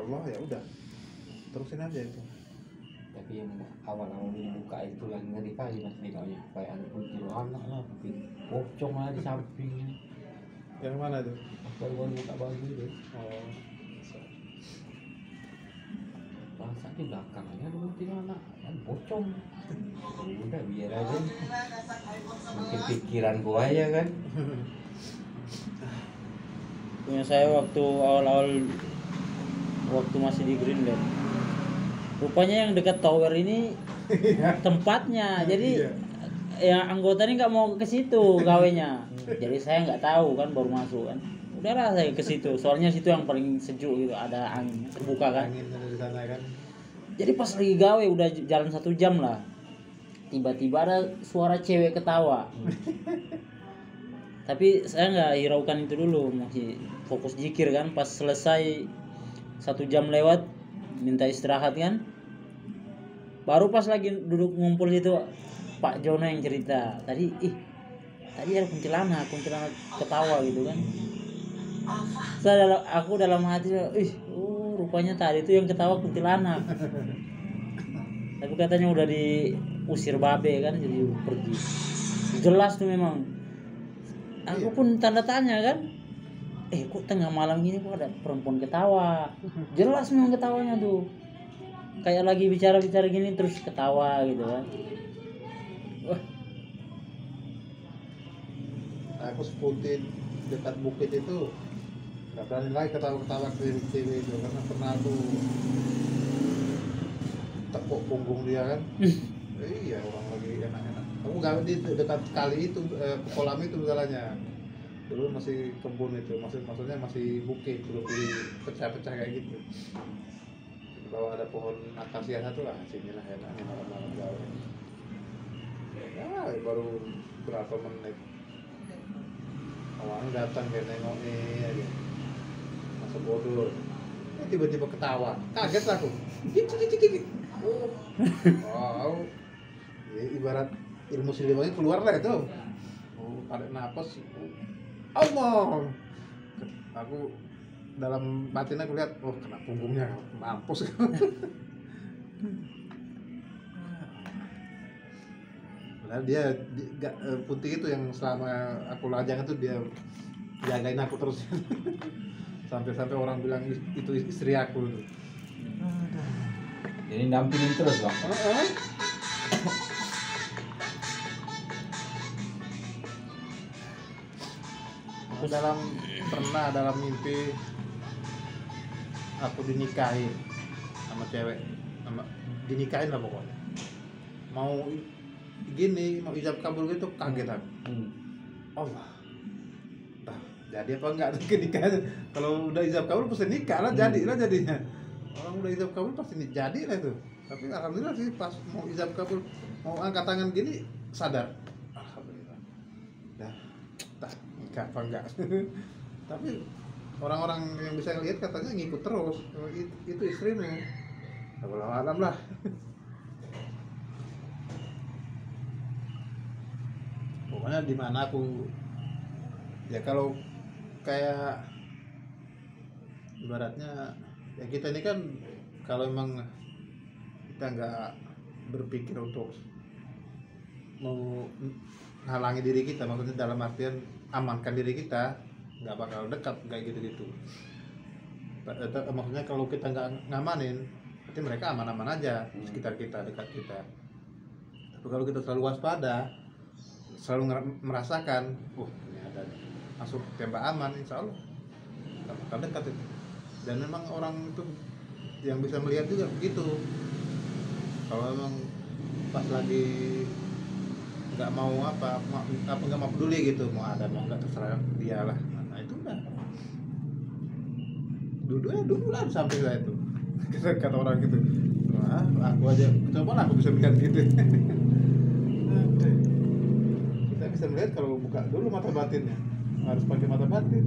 Allah ya udah terusin aja itu. Tapi yang awal-awal dibuka itu lagi ngeri kali mas videonya, kayak ada kuntilanak lah, pocong lah di samping. Yang mana tuh? Baru buka baju deh. Oh, Bangsa di belakangnya ada kuntilanak dan pocong. Udah biar aja. Mungkin pikiran gua ya kan. Punya saya waktu awal-awal waktu masih di Greenland. Rupanya yang dekat tower ini tempatnya. Jadi ya anggota ini nggak mau ke situ gawenya. Jadi saya nggak tahu kan, baru masuk kan. Udahlah saya ke situ. Soalnya situ yang paling sejuk gitu, ada angin terbuka kan. angin ada di sana kan. Jadi pas lagi gawe udah jalan 1 jam lah. Tiba-tiba ada suara cewek ketawa. Tapi saya nggak hiraukan itu dulu, masih fokus zikir kan. Pas selesai 1 jam lewat, minta istirahat kan. Baru pas lagi duduk ngumpul itu Pak Jono yang cerita. Tadi ada kuntilanak ketawa gitu kan. Aku dalam hati, rupanya tadi itu yang ketawa kuntilanak. Tapi katanya udah diusir babe kan, jadi pergi. Jelas tuh memang. Aku pun tanda tanya kan. Kok tengah malam gini kok ada perempuan ketawa. Jelas memang ketawanya tuh. Kayak lagi bicara-bicara gini terus ketawa gitu kan. Wah. Aku sebutin dekat bukit itu nggak berani lagi ketawa-ketawa ke TV itu karena pernah aku tepuk punggung dia kan. Iya, orang lagi enak-enak. Aku gawe di dekat kali itu, kolam itu misalnya. Dulu masih kebun itu, maksudnya masih bukit, belum dipecah-pecah kayak gitu. Kalau ada pohon akasia satu lah, sinilah enaknya malam-malam gawe. Ya, baru berapa menit. Awalnya datang kayak nengok nih aja. Masa bodoh. Tiba-tiba ketawa. Kaget aku. Cik. Wow. Ya, ibarat ilmu siliwangi keluar lah itu. Tarik napas. Allah. Aku dalam batin aku lihat, kena punggungnya, mampus. Padahal dia putih itu yang selama aku lajang itu dia jagain aku terus. Sampai orang bilang itu istri aku tuh. Jadi dampingin terus bang. Aku pernah dalam mimpi aku dinikahin sama cewek, dinikahin lah pokoknya. Mau ijab kabul gitu, kaget aku. Allah. Jadi apa enggak nikahan? Kalau udah ijab kabul pasti nikah lah, jadilah jadinya. Orang udah ijab kabul pasti jadi lah itu. Tapi alhamdulillah sih pas mau ijab kabul, mau angkat tangan gini sadar. Alhamdulillah. Dah nikah apa enggak? Tapi orang-orang yang bisa ngelihat katanya ngikut terus. Itu istrimu. Wallahu alam lah. Pokoknya di mana aku ya, kalau kayak ibaratnya ya kita ini kan kalau emang kita nggak berpikir untuk mau halangi diri kita, maksudnya dalam artian amankan diri kita, nggak bakal dekat kayak gitu-gitu. Maksudnya kalau kita nggak ngamanin, berarti mereka aman-aman aja sekitar kita, dekat kita. Tapi kalau kita selalu waspada, selalu merasakan, ini ada masuk tembak aman, insya Allah nggak bakal dekat itu. Dan memang orang itu yang bisa melihat juga begitu. Kalau memang pas lagi nggak mau nggak mau peduli gitu, mau ada mau nggak terserah dia lah. Nah itu udah dulu lah di samping saya itu. Kata orang gitu, aku aja coba lah aku bisa melihat gitu. Kita bisa melihat kalau buka dulu mata batinnya, harus pakai mata batin.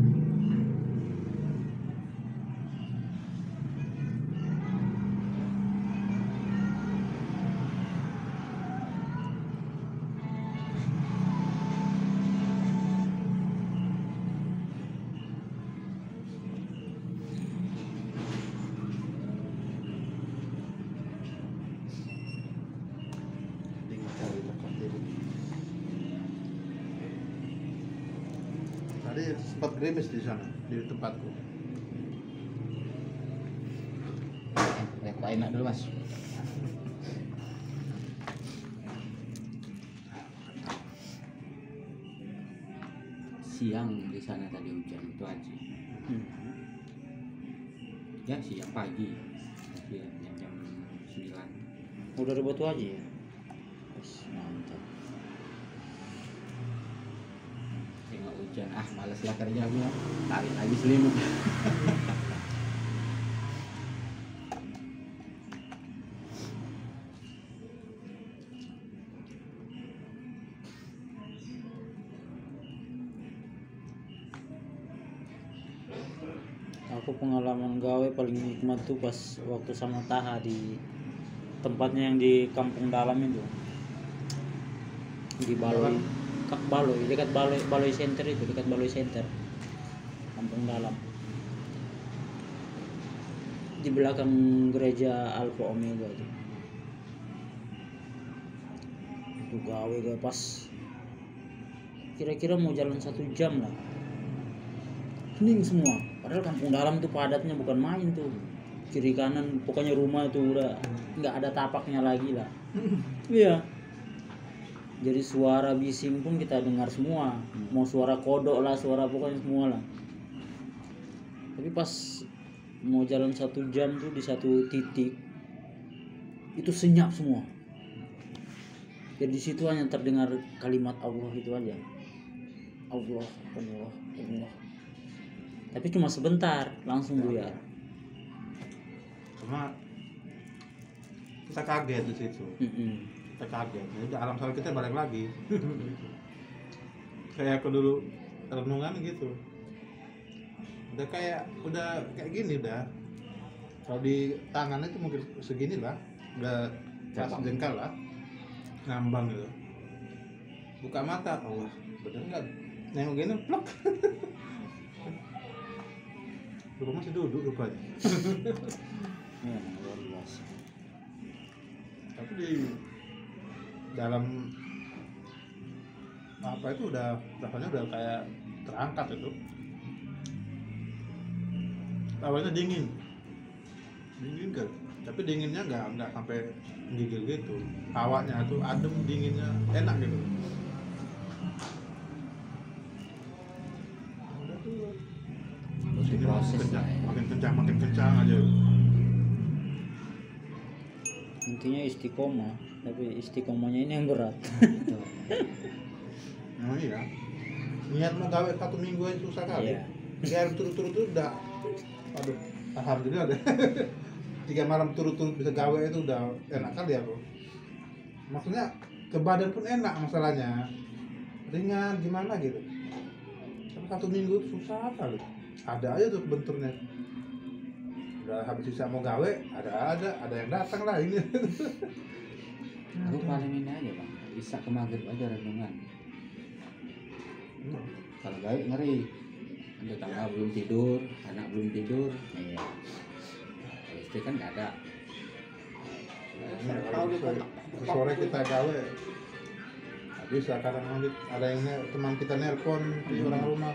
sempat gerimis di sana di tempatku. Kok enak dulu mas. Siang di sana tadi hujan itu aja. Ya siang pagi. Ya, jam 9. Udah ribet aja ya. Wes, mantap. Tengok hujan, males lah kerja gue. Tarik lagi selimut. Aku pengalaman gawe paling nikmat tuh pas waktu sama Taha di tempatnya yang di kampung dalam itu, di Baloi, Baloi dekat Baloi Center itu, dekat Baloi Center, kampung dalam, di belakang gereja Alpha Omega itu. Itu gawe pas kira-kira mau jalan 1 jam lah, hening semua. Padahal kampung dalam tuh padatnya bukan main tuh, kiri kanan pokoknya rumah tuh udah nggak ada tapaknya lagi lah. Iya, jadi suara bising pun kita dengar semua, mau suara kodok lah, suara pokoknya semua lah. Tapi pas mau jalan 1 jam tuh di satu titik itu senyap semua. Jadi di situ hanya terdengar kalimat Allah itu aja, Allah, Allah, Allah. Tapi cuma sebentar, langsung buyar. Cuma kita kaget di situ. Kita kaget. Jadi alam salah kita balik lagi. Kayak aku dulu renungan gitu. Udah kayak gini dah. Kalau di tangan itu mungkin segini lah, udah pas jengkal lah, ngambang gitu. Buka mata, Allah, bener nggak? Nengok gini, plok. Rumah masih duduk rupanya. Ya, luar biasa. Tapi di dalam apa itu udah rasanya udah kayak terangkat itu. Awalnya dingin kan, tapi dinginnya nggak sampai menggigil gitu. Hawanya tuh adem, dinginnya enak gitu. Udah tuh Butuh proses lah ya. makin kencang aja. Intinya istiqomah, tapi istiqomahnya ini yang berat. Gitu. Nah iya, niat mau gawe 1 minggu aja susah kali. Iya. 3 hari turut-turut tuh udah, aduh, alhamdulillah deh. 3 malam turut-turut bisa gawe itu udah enak kali aku. Maksudnya ke badan pun enak masalahnya, ringan gimana gitu. Tapi 1 minggu tuh susah kali. Ada aja tuh benturnya. Udah habis sisa mau gawe, ada yang datang lah ini. Aku paling ini aja bang, bisa ke maghrib aja renungan. Kalau gawe ngeri, ada tangga belum tidur, anak belum tidur, Iya. istri kan nggak ada. Kalau sore kita gawe, nggak bisa kadang ada yang teman kita nelpon di orang rumah.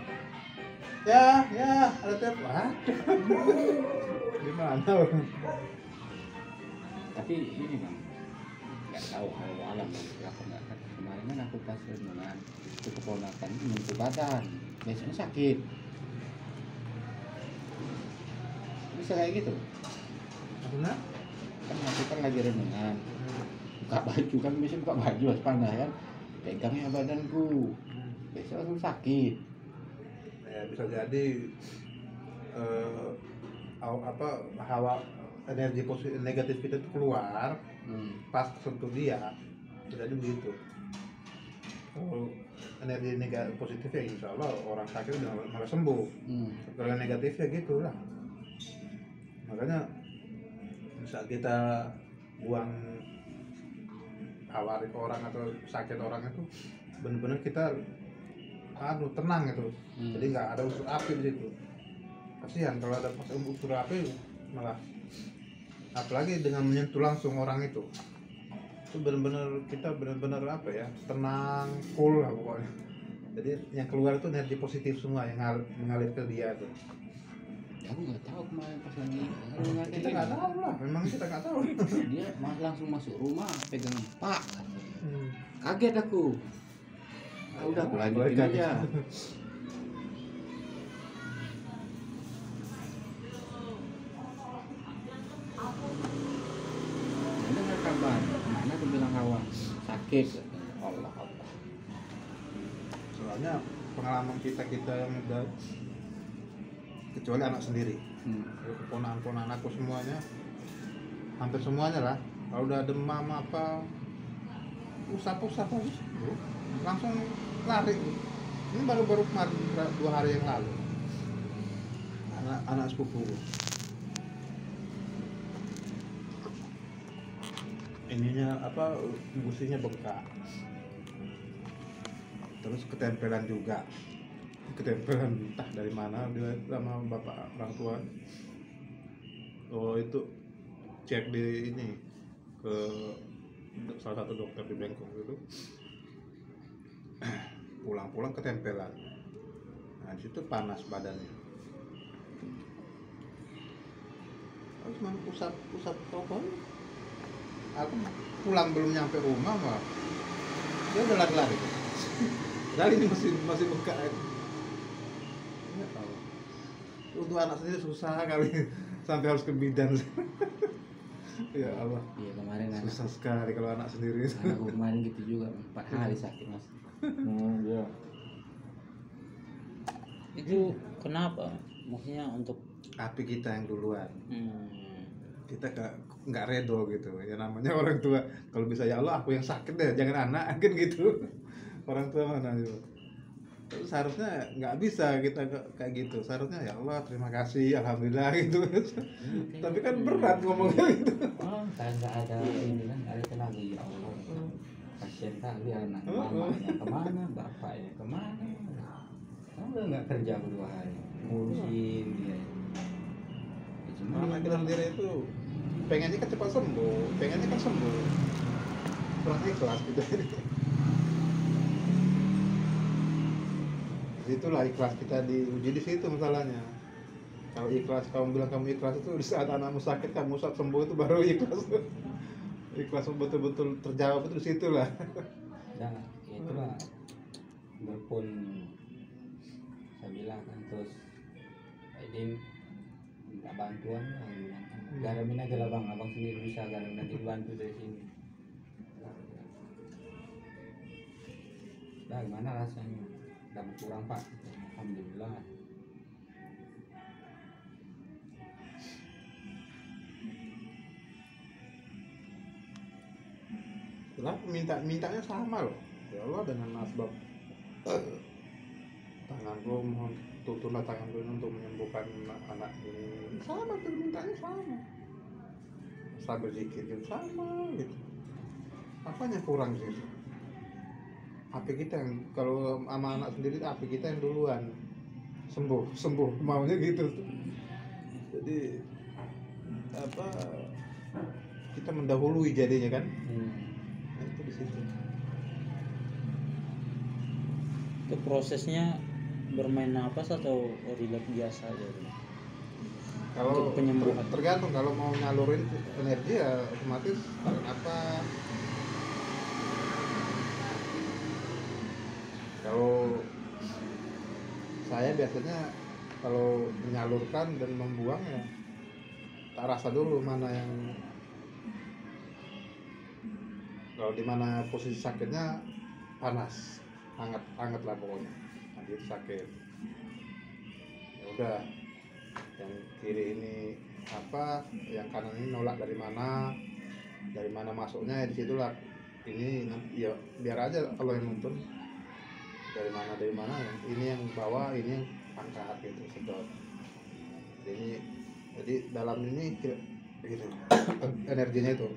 Ya, ada telepon. Gimana orang? Tapi ini bang, nggak tahu kalau alam kenapa nggak kan. Kemarin kan aku pas renungan, itu keponakan menyentuh badan, besoknya sakit. Bisa kayak gitu? Maksudnya? Kan aku kan lagi renungan, buka baju kan biasanya buka baju harus panas kan, pegangnya badanku, besok langsung sakit. Ya bisa jadi hawa energi positif negatif kita itu keluar pas sentuh dia, jadi begitu. Kalau energi negatif positif ya insya Allah orang sakit udah malah sembuh. Kalau negatif ya gitulah. Makanya saat kita buang hawa ke orang atau sakit orang itu benar-benar kita tenang gitu. Jadi nggak ada unsur api di situ. Kasihan kalau ada unsur api malah, apalagi dengan menyentuh langsung orang itu benar-benar kita benar-benar apa ya, tenang, cool lah pokoknya. Jadi yang keluar itu energi positif semua yang mengalir ke dia tuh. Aku nggak tahu kemarin pas lagi Kita nggak tahu lah, memang kita nggak tahu. dia langsung masuk rumah pegang pak, Hmm. kaget aku. Ah, udah aku lanjutin Kaget. aja. Dengar kabar mana aku bilang kawan sakit. Allah Allah. Soalnya pengalaman kita yang udah, kecuali anak sendiri, keponakan-ponakan aku semuanya, hampir semuanya lah, kalau udah demam apa, usap-usap aja, langsung lari. Ini baru kemarin 2 hari yang lalu, anak sepupu. Ininya apa, gusinya bengkak, terus ketempelan juga, ketempelan entah dari mana dia sama bapak orang tua. Oh itu cek di ini ke salah satu dokter di Bengkok itu, pulang-pulang ketempelan. Nah di situ panas badannya, terus main usap toko. Aku pulang belum nyampe rumah mah dia udah lari-lari. Dari ini masih buka. Nggak tahu. Untuk anak sendiri susah kali sampai harus ke bidan. Ya Allah. Iya kemarin anak Susah sekali kalau anak sendiri. anakku kemarin gitu juga 4 hari sakit mas. Iya. Itu kenapa? Maksudnya untuk Api kita yang duluan. hmm, Kita nggak redo gitu. Ya namanya orang tua. Kalau bisa ya Allah aku yang sakit deh, jangan anak kan gitu. Orang tua mana itu. Terus seharusnya nggak bisa kita kayak gitu. Seharusnya ya Allah terima kasih, alhamdulillah gitu. Tapi kan berat ngomongnya gitu. Oh, kan nggak ada ini kan, nggak ada tenaga ya Allah. Kasian kali anak, mamanya kemana, bapaknya kemana. Kamu udah nggak kerja 2 hari, ngurusin dia. Ya, cuma Anak kita sendiri itu pengennya kan cepat sembuh, pengennya kan sembuh. Kurang ikhlas gitu. Itulah ikhlas kita diuji di situ masalahnya. Kalau ikhlas, kamu bilang kamu ikhlas itu di saat anakmu sakit kamu saat sembuh itu baru ikhlas. Ikhlas betul-betul terjawab itu di situ lah. dan ya itulah berpun saya bilang kan terus Aidin minta bantuan lah dia bilang kan. Garamin aja lah bang, abang sendiri bisa garamin nanti bantu dari sini. Nah gimana rasanya? Udah berkurang pak, alhamdulillah. Kenapa mintanya sama loh. Ya Allah dengan asbab tanganku mohon tuntunlah tanganku ini untuk menyembuhkan anak ini. Sama tuh mintanya sama. Sambil zikir juga sama gitu. Apanya kurang sih? Hati kita yang kalau sama anak sendiri hati kita yang duluan sembuh maunya gitu. Jadi apa kita mendahului jadinya kan? Nah, itu di situ. itu prosesnya bermain nafas atau rileks biasa aja? Kalau Untuk penyembuhan. tergantung kalau mau nyalurin energi ya otomatis apa kalau saya biasanya kalau menyalurkan dan membuang ya tak rasa dulu mana yang kalau di mana posisi sakitnya panas hangat lah pokoknya nanti sakit ya udah yang kiri ini apa yang kanan ini nolak dari mana masuknya ya disitulah ini ya biar aja kalau yang nonton dari mana ini yang bawah ini yang angkat gitu sedot jadi dalam ini gitu energinya itu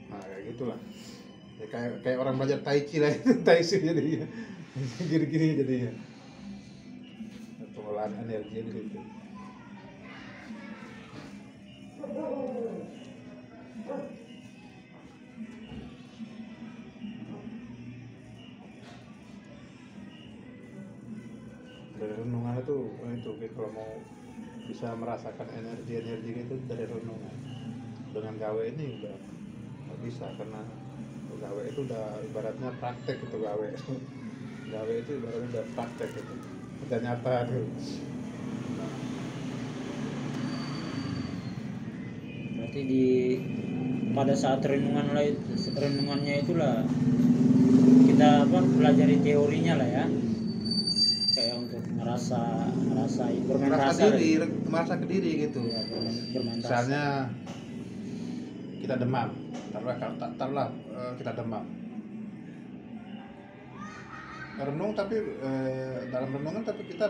nah kayak gitulah ya, kayak orang belajar tai chi lah itu tai chi jadinya gini jadinya pengolahan energi di situ. itu kalau mau bisa merasakan energi itu dari renungan. Dengan gawe ini udah nggak bisa, karena gawe itu udah ibaratnya praktek itu gawe. Gawe itu ibaratnya udah praktek itu, udah nyata tuh. Berarti pada saat renungannya itulah kita pelajari teorinya lah ya, kayak untuk ngerasain bermain rasa merasa ke diri gitu ya, bermain misalnya kita demam, taruhlah kita demam, renung tapi dalam renungan tapi kita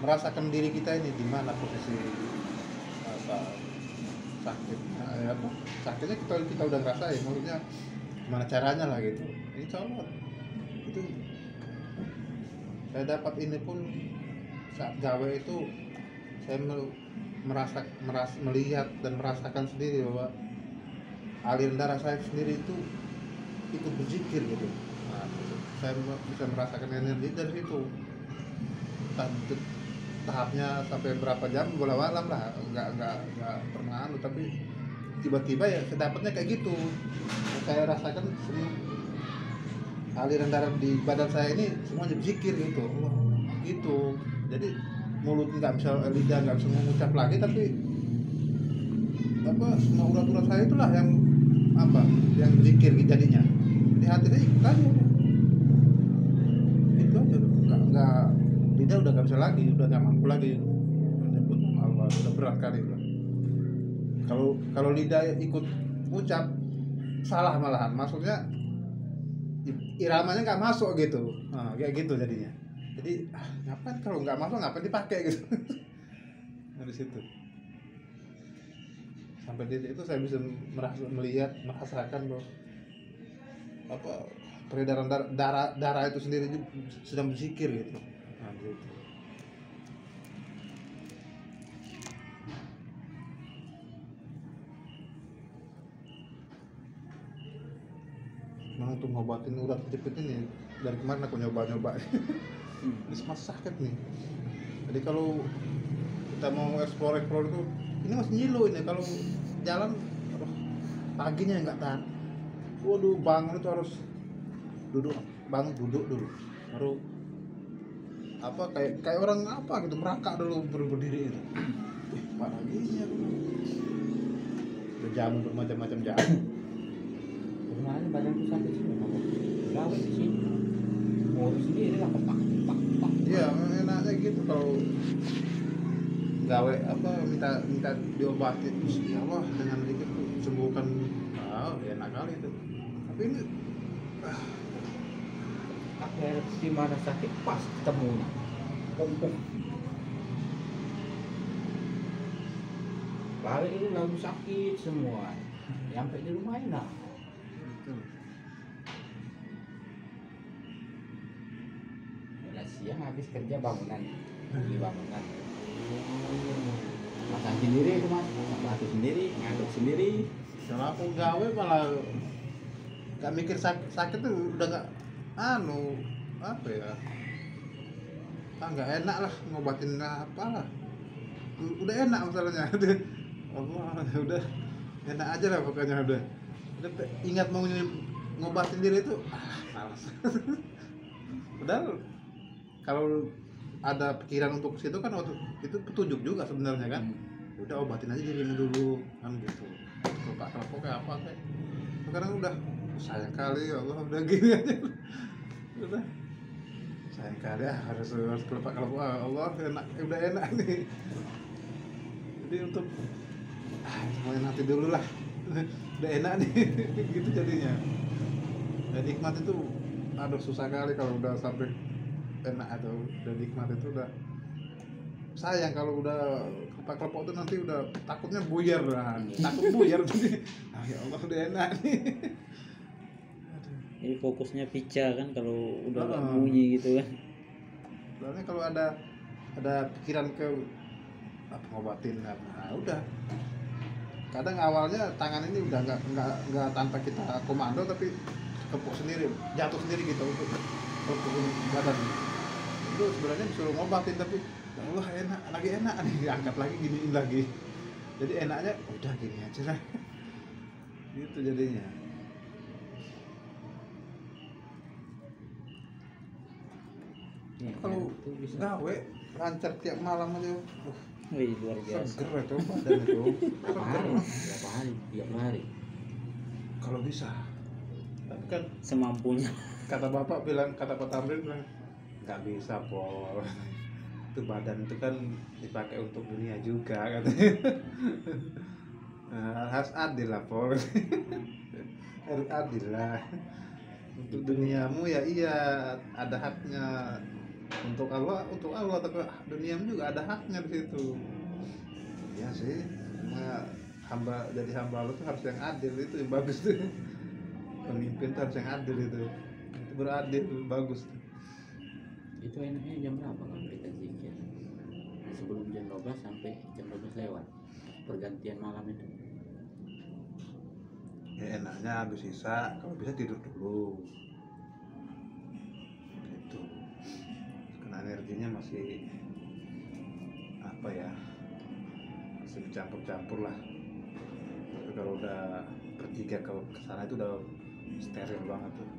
merasakan diri kita ini di mana posisi sakitnya, sakitnya kita udah ngerasain, maksudnya gimana caranya lah gitu. Insya Allah itu saya dapat ini pun saat gawe itu saya melihat dan merasakan sendiri bahwa aliran darah saya sendiri itu ikut berzikir gitu. Nah, saya bisa merasakan energi dari situ. Tahapnya sampai berapa jam bola malam lah, nggak pernah tapi tiba-tiba ya dapatnya kayak gitu. Saya rasakan aliran darah di badan saya ini semuanya berzikir gitu. Gitu. Jadi mulut nggak bisa, lidah nggak bisa mengucap lagi, tapi semua urat-urat saya itulah yang berzikir jadinya. Di hatinya ikut aja udah. Itu aja, nggak lidah udah nggak bisa lagi, udah nggak mampu lagi menyebut Allah, udah berat kali lah. Kalau lidah ikut ucap salah malahan, maksudnya iramanya nggak masuk gitu. Nah, kayak gitu jadinya. Jadi ngapain kalau nggak masuk, ngapain dipakai gitu. Dari situ sampai di itu saya bisa merasakan bahwa peredaran darah itu sendiri sedang berzikir gitu. Nah, gitu. Nah, untuk ngobatin urat kejepit ini dari kemarin aku nyoba ini masih sakit nih. Jadi kalau kita mau explore itu ini masih nyilu ini, kalau jalan paginya nggak tahan. Waduh, bangun itu harus duduk dulu, baru kayak orang gitu, merangkak dulu berdiri itu. Paginya udah jamu bermacam-macam jamu. Kemarin badanku sakit sih, gawe di sini ngurus sendiri lah, pak. Iya, enaknya gitu kalau gawe minta diobatin, ya Allah dengan dikit tuh sembuhkan. Enak kali itu. Tapi ini akhir di mana sakit pas ketemu kompong. Balik ini lalu sakit semua, sampai di rumah enak. Siang habis kerja beli bangunan makan sendiri itu mas, makan sendiri, ngaduk sendiri. kalau aku gawe malah gak mikir sakit tuh, udah gak nggak enak lah ngobatin apalah, udah enak masalahnya. Allah, udah enak aja lah pokoknya, udah ingat mau ngobatin diri itu malas. Padahal kalau ada pikiran untuk situ kan itu petunjuk juga sebenarnya kan. Udah obatin aja dirimu dulu kan gitu. Kalau kayak apa kayak sekarang udah sayang kali, ya Allah udah gini aja. Udah sayang kali harus kelopak Allah udah enak nih. Jadi untuk semuanya nanti dulu lah. Udah enak nih. Gitu jadinya. Dan nikmat itu susah kali kalau udah sampai enak atau udah nikmat itu udah sayang. Kalau udah kelepok itu nanti udah takutnya buyar lah, takut buyar jadi ya Allah udah enak nih. Jadi fokusnya pica kan kalau udah nggak bunyi gitu kan. Soalnya kalau ada pikiran ke ngobatin, udah kadang awalnya tangan ini udah nggak tanpa kita komando, tapi kepuk sendiri, jatuh sendiri gitu untuk badan. itu sebenarnya disuruh ngobatin tapi ya Allah enak, lagi enak nih, diangkat lagi giniin lagi. Jadi enaknya udah gini aja lah. Gitu jadinya. Ya, Kalau itu bisa. gawe lancar tiap malam aja. Wih, luar biasa. Seger itu badan itu. Berapa hari? Berapa hari? Tiap hari. Kalau bisa. Tapi kan Semampunya. kata bapak bilang, kata Pak Tamrin bilang nggak bisa Pol. Itu badan itu kan dipakai untuk dunia juga katanya. Nah, harus adil lah Pol. Harus adil lah. Untuk duniamu ya iya ada haknya. Untuk Allah tapi duniamu juga ada haknya di situ. Iya sih. Cuma jadi hamba Allah tuh harus yang adil, itu yang bagus tuh. Pemimpin tuh harus yang adil itu beradil, bagus tuh. Itu enaknya jam berapa kalau kita zikir? Sebelum jam 12 sampai jam 12 lewat. Pergantian malam itu. Ya enaknya habis sisa kalau bisa tidur dulu gitu, karena energinya masih apa ya, masih bercampur-campur lah. Tapi kalau udah bertiga ke sana itu udah steril banget tuh.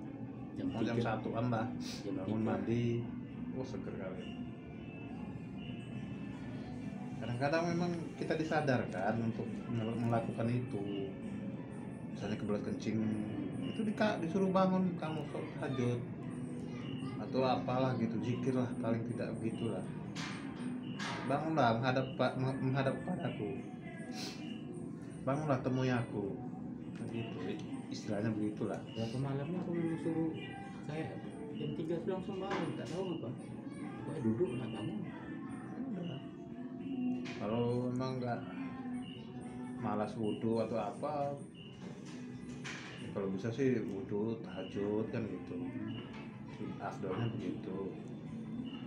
Jam 1-an lah Jam bangun 3. mandi, seger kali. Kadang-kadang memang kita disadarkan untuk melakukan itu. Misalnya kebelet kencing itu disuruh bangun, kamu tahajud atau apalah gitu, zikir lah paling tidak, begitulah. Bangunlah menghadap padaku, bangunlah temui aku, begitu istilahnya, begitulah. Berapa malamnya aku memang suruh saya jam 3 sudah langsung bangun, tak tahu apa. Pokoknya duduk lah kamu. Kalau memang nggak malas wudhu atau apa, ya kalau bisa sih wudhu tahajud kan gitu, afdalnya begitu.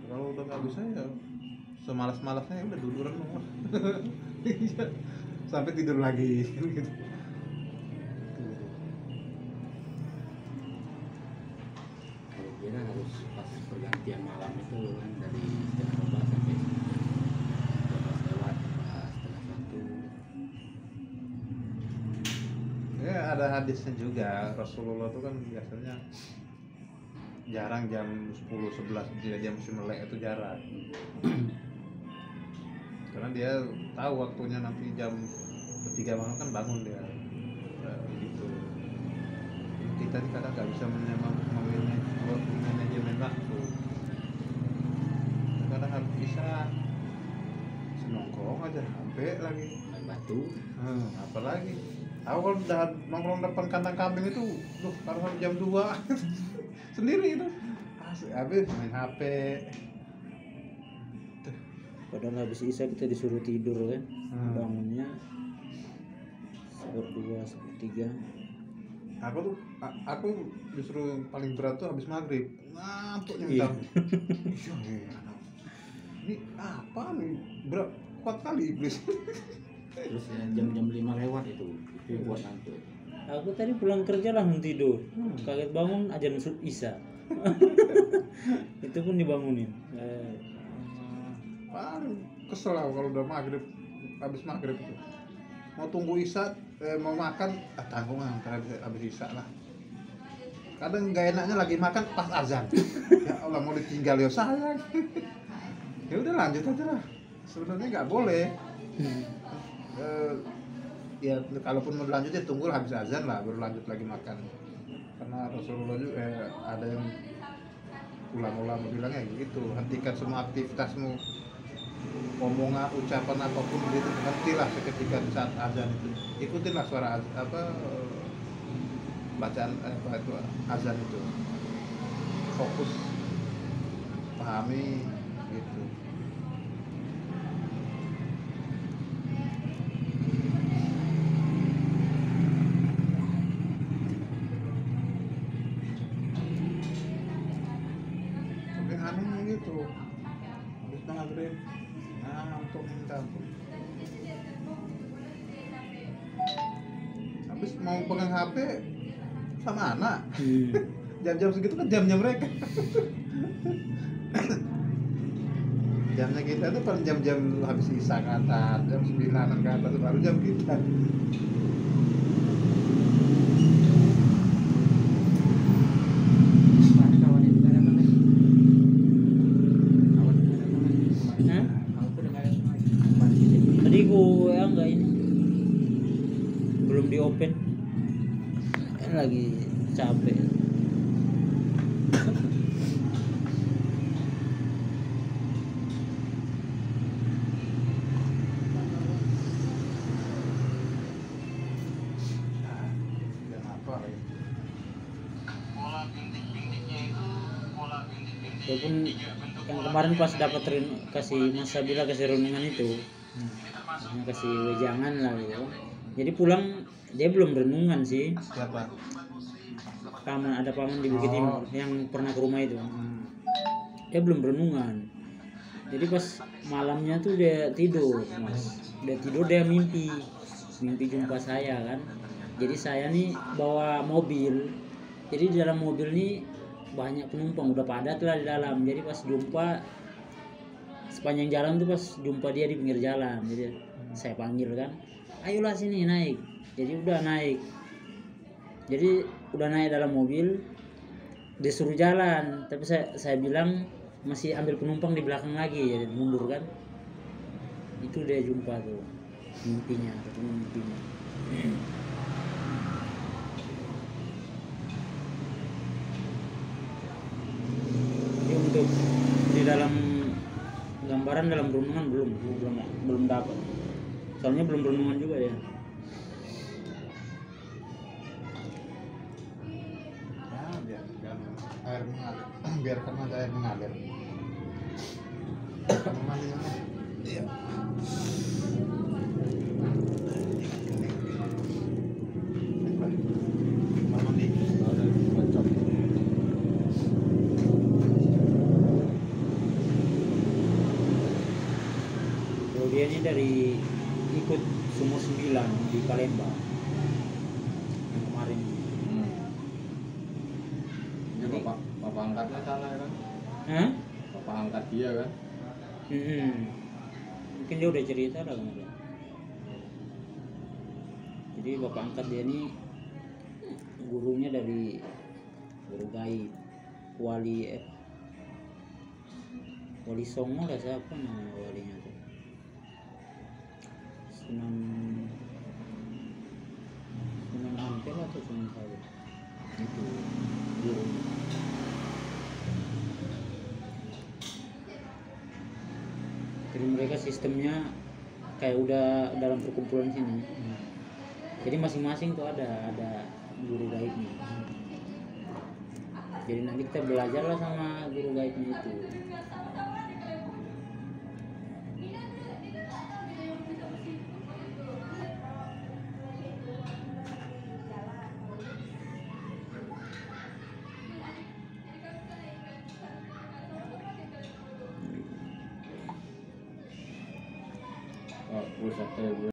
Kalau udah nggak bisa ya semalas-malasnya ya udah duduk renung. Iya. Sampai tidur lagi gitu. Kalau kira harus pas pergantian malam itu kan dari setengah 12 sampai 12 lewat, setengah 1. Ya ada hadisnya juga, Rasulullah tuh kan biasanya jarang jam 10-11 jam musim melek itu jarang. Karena dia tahu waktunya nanti jam 3 malam kan bangun dia. Gitu. Kita ini kadang nggak bisa manajemen waktu. Kadang harus bisa senongkrong aja sampai lagi. Main batu. Apalagi aku kalau udah nongkrong depan kandang kambing itu, harus jam 2 sendiri itu. Habis main HP. Padahal habis isya kita disuruh tidur kan. Bangunnya 1/2, 1/3. Aku justru paling berat tuh habis maghrib, ngantuknya Iya. minta. Ini apa nih, berat, kuat kali iblis. Terus jam-jam 5 lewat itu buat ngantuk. Aku tadi pulang kerja langsung tidur. Kaget bangun azan isya. Itu pun dibangunin. Paling kesel aku kalau udah maghrib, habis maghrib itu mau tunggu isya, mau makan, tanggung habis isya lah. Kadang nggak enaknya lagi makan pas azan. Ya Allah, mau ditinggal ya sayang. Ya udah lanjut aja lah. Sebenarnya nggak boleh. Ya kalaupun mau lanjut ya tunggu habis azan lah baru lanjut lagi makan. Karena Rasulullah juga ada yang ulama-ulama bilangnya gitu, hentikan semua aktivitasmu, omongan, ucapan apapun itu, hentilah seketika saat azan itu. Ikutinlah suara bacaan itu azan itu. Fokus, pahami gitu. Tapi anehnya gitu. Habis maghrib, untuk minta ampun. Habis mau pegang HP sama anak. Jam-jam segitu kan jamnya mereka. Jamnya kita tuh per jam-jam habis isya ke atas, jam 9 ke atas baru jam kita. Kawan itu ada apa nih? Kawan itu ada apa nih? Hah? Kawan itu udah ada apa nih? Kemarin di sini. Tadi gue ya enggak ini belum di open, lagi capek. Dan apa ya? Walaupun yang kemarin pas dapat kasih Mas Sabila kasih renungan itu, kasih wejangan lah gitu. Jadi pulang dia belum renungan sih. Siapa? Ada paman di Bukit Timur yang pernah ke rumah itu. Dia belum renungan. Jadi pas malamnya tuh dia tidur, Mas. Dia tidur, dia mimpi jumpa saya kan. Jadi saya nih bawa mobil. Jadi di dalam mobil nih banyak penumpang, udah padat lah di dalam. Jadi pas jumpa sepanjang jalan tuh pas jumpa dia di pinggir jalan. Jadi saya panggil kan, ayolah sini naik. Jadi udah naik. Jadi udah naik dalam mobil, disuruh jalan. Tapi saya bilang masih ambil penumpang di belakang lagi, jadi mundur kan. Itu dia jumpa tuh mimpinya, ketemu mimpinya. Jadi untuk di dalam gambaran dalam renungan belum dapat. Soalnya belum renungan juga ya. Biarkan air mengalir. Biarkan aja air mengalir. Kamu mandi mana? Iya. Mau mandi? Ada kocok. Kalau dia ini dari ikut Sumur 9 di Palembang yang kemarin. Ini bapak angkatnya salah kan? Hah? Bapak angkat dia kan? Mungkin dia udah cerita lah kemarin. Jadi bapak angkat dia ini gurunya dari guru gaib Wali Songo lah, siapa namanya walinya tuh, Sunan Ampel atau Sunan Kali itu guru. Jadi mereka sistemnya kayak udah dalam perkumpulan sini. Jadi masing-masing tuh ada guru gaibnya. Jadi nanti kita belajar lah sama guru gaibnya itu. Oh, pusat